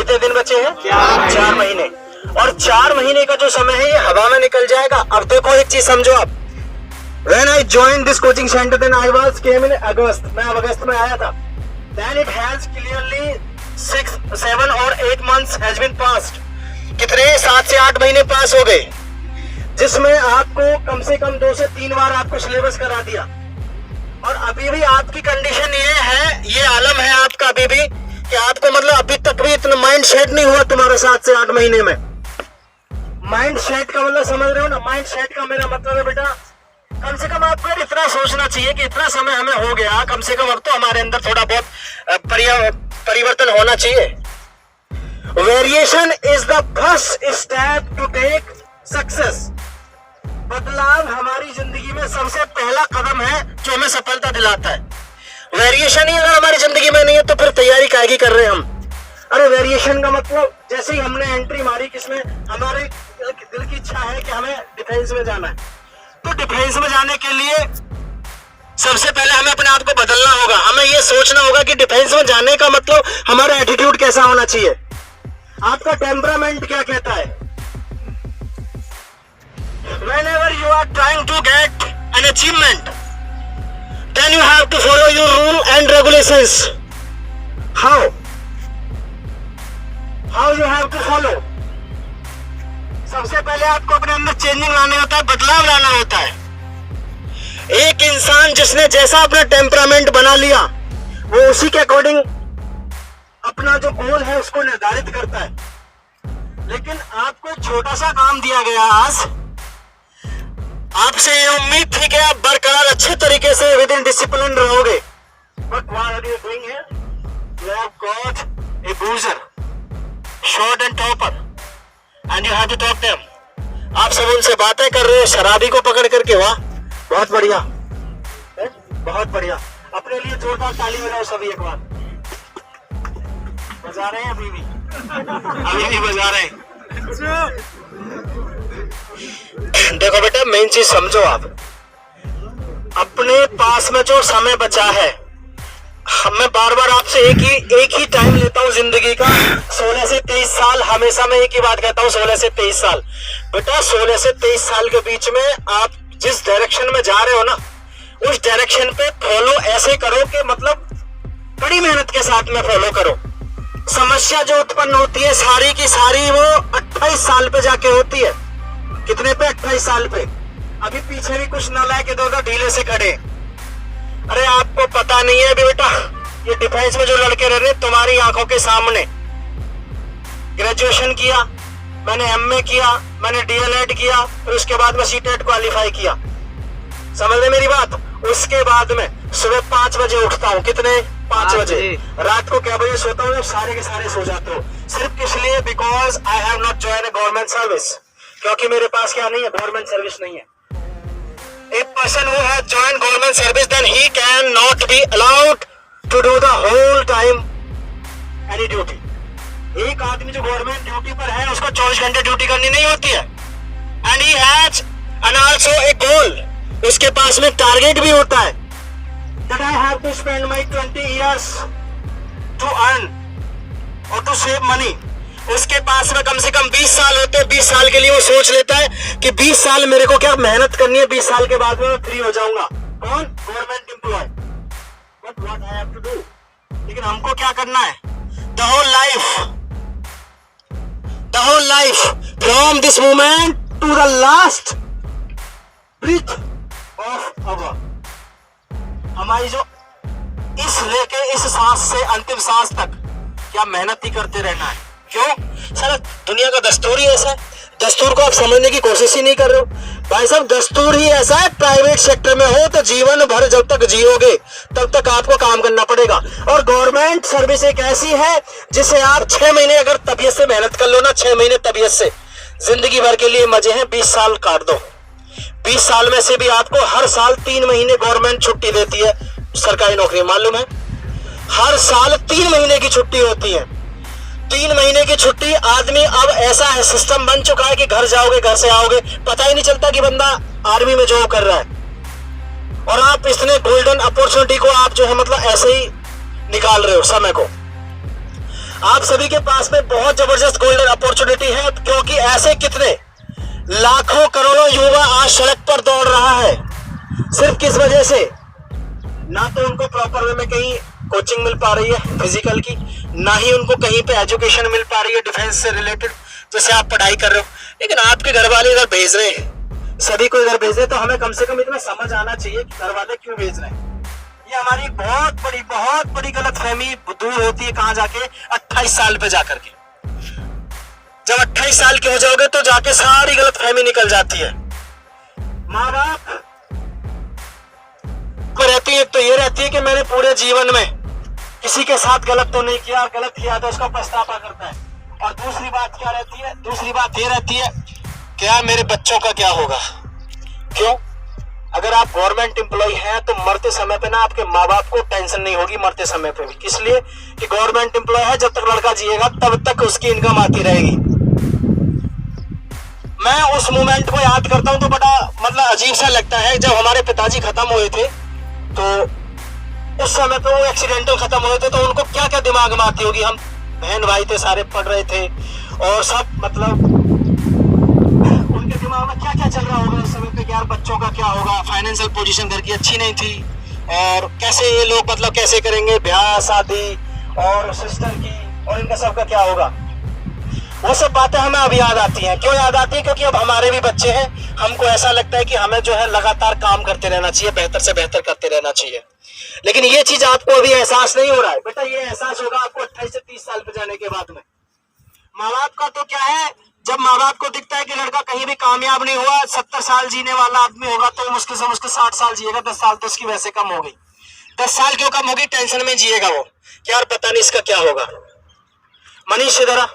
कितने दिन बचे हैं? 4 महीने। और 4 महीने का जो समय है ये हवा में निकल जाएगा। अब देखो एक चीज समझो आप, When I joined this coaching center, then I came in August. मैं अगस्त में आया था। Then it has clearly 6, 7 or 8 months has been passed. कितने? 7 से 8 महीने पास हो गए, जिसमें आपको कम से कम 2 से 3 बार आपको सिलेबस करा दिया। और अभी भी आपकी कंडीशन ये है, ये आलम है आपका अभी भी, कि आपको मतलब अभी तक भी इतना माइंड सेट नहीं हुआ तुम्हारा 7 से 8 महीने में। माइंड सेट का मतलब समझ रहे हो ना? माइंड सेट का मेरा मतलब है बेटा, कम से कम आपको इतना सोचना चाहिए कि इतना समय हमें हो गया, कम से कम अब तो हमारे अंदर थोड़ा बहुत परिवर्तन होना चाहिए। Variation is the first step to take success. बदलाव हमारी जिंदगी में सबसे पहला कदम है जो हमें सफलता दिलाता है। वेरिएशन ही अगर हमारी जिंदगी में नहीं है तो फिर तैयारी काहे की कर रहे हैं हम? अरे वेरिएशन का मतलब, जैसे ही हमने एंट्री मारी किसमें, हमारे दिल की इच्छा है कि हमें डिफेंस में जाना है, तो डिफेंस में जाने के लिए सबसे पहले हमें अपने आप को बदलना होगा। हमें ये सोचना होगा कि डिफेंस में जाने का मतलब हमारा एटीट्यूड कैसा होना चाहिए, आपका टेम्परामेंट क्या कहता है। Whenever you are trying to get an achievement, then you have to follow your rule and regulations. How you have to follow? सबसे पहले आपको अपने अंदर चेंजिंग लाने होता है, बदलाव लाना होता है। एक इंसान जिसने जैसा अपना टेम्परामेंट बना लिया, वो उसी के अकॉर्डिंग अपना जो गोल है उसको निर्धारित करता है। लेकिन आपको एक छोटा सा काम दिया गया आज, आपसे ये उम्मीद थी कि आप बरकरार अच्छे तरीके से विद इन डिसिप्लिन रहोगे। But what are you doing here? You have got a boozer, short and topper, and you have to talk them. आप सब उनसे बातें कर रहे हो शराबी को पकड़ करके। वाह, बहुत बढ़िया, बहुत बढ़िया। अपने लिए जोरदार ताली बजाओ सभी एक बार। बजा रहे हैं अभी भी बजा रहे हैं। देखो बेटा, मेन चीज समझो आप, अपने पास में जो समय बचा है, मैं बार बार आपसे एक ही टाइम लेता हूँ जिंदगी का, 16 से 23 साल। हमेशा मैं एक ही बात कहता हूँ, 16 से 23 साल। बेटा 16 से 23 साल के बीच में आप जिस डायरेक्शन में जा रहे हो ना, उस डायरेक्शन पे फॉलो ऐसे करो कि मतलब बड़ी मेहनत के साथ में फॉलो करो। समस्या जो उत्पन्न होती है सारी की सारी वो 28 साल पे जाके होती है। कितने पे? 28 साल पे। अभी पीछे भी कुछ न लाए के दो ढीले से खड़े। अरे आपको पता नहीं है अभी बेटा, ये डिफेंस में जो लड़के रह रहे तुम्हारी आंखों के सामने, ग्रेजुएशन किया, मैंने एमए किया, मैंने डीएलएड किया, फिर उसके बाद में सीटेट क्वालिफाई किया। समझ रहे मेरी बात? उसके बाद में सुबह 5 बजे उठता हूँ। कितने? 5 बजे। रात को क्या बजे सोता हूँ? सारे के सारे सो जाते हो। सिर्फ किस लिए? Because I have not join A government service. क्योंकि मेरे पास क्या नहीं है? गवर्नमेंट सर्विस नहीं है। A person who has joined government service, then he can not be allowed to do the whole time any duty. एक आदमी जो गवर्नमेंट ड्यूटी पर है उसको 24 घंटे ड्यूटी करनी नहीं होती है। And he has and also a goal. उसके पास में टारगेट भी होता है that I have to spend my 20 years to earn or to save money. उसके पास में कम से कम 20 साल होते हैं। 20 साल के लिए वो सोच लेता है कि 20 साल मेरे को क्या मेहनत करनी है, 20 साल के बाद में मैं फ्री हो जाऊंगा। कौन? Government employ. But what I have to do? लेकिन हमको क्या करना है? The whole life from this moment to the last breath of our, हमारी जो इस लेके इस सांस से अंतिम सांस तक क्या मेहनत ही करते रहना है। क्यों? सर दुनिया का दस्तूर ही ऐसा है। दस्तूर को आप समझने की कोशिश ही नहीं कर रहे हो। भाई साहब दस्तूर ही ऐसा है, प्राइवेट सेक्टर में हो तो जीवन भर जब तक जियोगे तब तक आपको काम करना पड़ेगा। और गवर्नमेंट सर्विस एक ऐसी है जिसे आप 6 महीने अगर तबीयत से मेहनत कर लो ना, 6 महीने तबीयत से, जिंदगी भर के लिए मजे हैं। 20 साल काट दो। 20 साल में से भी आपको हर साल 3 महीने गवर्नमेंट छुट्टी देती है। सरकारी नौकरी मालूम है, हर साल 3 महीने की छुट्टी होती है। 3 महीने की छुट्टी। आदमी अब ऐसा है, सिस्टम बन चुका है कि घर जाओगे घर से आओगे पता ही नहीं चलता कि बंदा आर्मी में जॉब कर रहा है। और आप इतने गोल्डन अपॉर्चुनिटी को आप जो है मतलब ऐसे ही निकाल रहे हो समय को। आप सभी के पास में बहुत जबरदस्त गोल्डन अपॉर्चुनिटी है, क्योंकि ऐसे कितने लाखों करोड़ों युवा आज सड़क पर दौड़ रहा है। सिर्फ किस वजह से? ना तो उनको प्रॉपर वे में कहीं कोचिंग मिल पा रही है फिजिकल की, ना ही उनको कहीं पे एजुकेशन मिल पा रही है डिफेंस से रिलेटेड, जैसे आप पढ़ाई कर रहे हो। लेकिन आपके घर वाले इधर भेज रहे हैं, सभी को इधर भेज रहे, तो हमें कम से कम इतना समझ आना चाहिए कि घर वाले क्यों भेज रहे हैं। ये हमारी बहुत बड़ी गलतफहमी दूर होती है कहां जाके? 28 साल पे जाकर के। जब 28 साल के हो जाओगे तो जाके सारी गलतफहमी निकल जाती है। माँ बाप को रहती है तो ये रहती है कि मैंने पूरे जीवन में किसी के साथ गलत तो नहीं किया, गलत किया तो उसका पछतावा करता है। और दूसरी बात क्या रहती है? दूसरी बात ये रहती है कि यार मेरे बच्चों का क्या होगा। क्यों? अगर आप गवर्नमेंट एम्प्लॉय हैं तो मरते समय पे ना आपके माँ बाप को टेंशन नहीं होगी मरते समय पे भी। किस लिए? कि गवर्नमेंट एम्प्लॉय है, जब तक लड़का जिएगा तब तक उसकी इनकम आती रहेगी। मैं उस मोमेंट को याद करता हूं तो बड़ा मतलब अजीब सा लगता है। जब हमारे पिताजी खत्म हुए थे तो उस समय पे वो एक्सीडेंटल खत्म हुए थे, तो उनको क्या क्या दिमाग में आती होगी। हम बहन भाई थे, सारे पढ़ रहे थे और सब मतलब उनके दिमाग में क्या क्या चल रहा होगा उस समय पे कि यार बच्चों का क्या होगा। फाइनेंशियल पोजीशन घर की अच्छी नहीं थी और कैसे ये लोग मतलब कैसे करेंगे ब्याह शादी, और सिस्टर की और इनका सबका क्या होगा। वो सब बातें हमें अब याद आती हैं। क्यों याद आती है? क्योंकि अब हमारे भी बच्चे हैं। हमको ऐसा लगता है कि हमें जो है लगातार काम करते रहना चाहिए, बेहतर से बेहतर करते रहना चाहिए। लेकिन ये चीज आपको अभी एहसास नहीं हो रहा है बेटा, ये एहसास होगा आपको 28 से 30 साल पे जाने के बाद में। माँ बाप का तो क्या है, जब माँ बाप को दिखता है कि लड़का कहीं भी कामयाब नहीं हुआ, 70 साल जीने वाला आदमी होगा तो मुश्किल से मुश्किल 60 साल जिएगा। 10 साल तो उसकी वैसे कम हो गई। 10 साल क्यों कम होगी? टेंशन में जिएगा वो कि यार पता नहीं इसका क्या होगा। मनीष इधर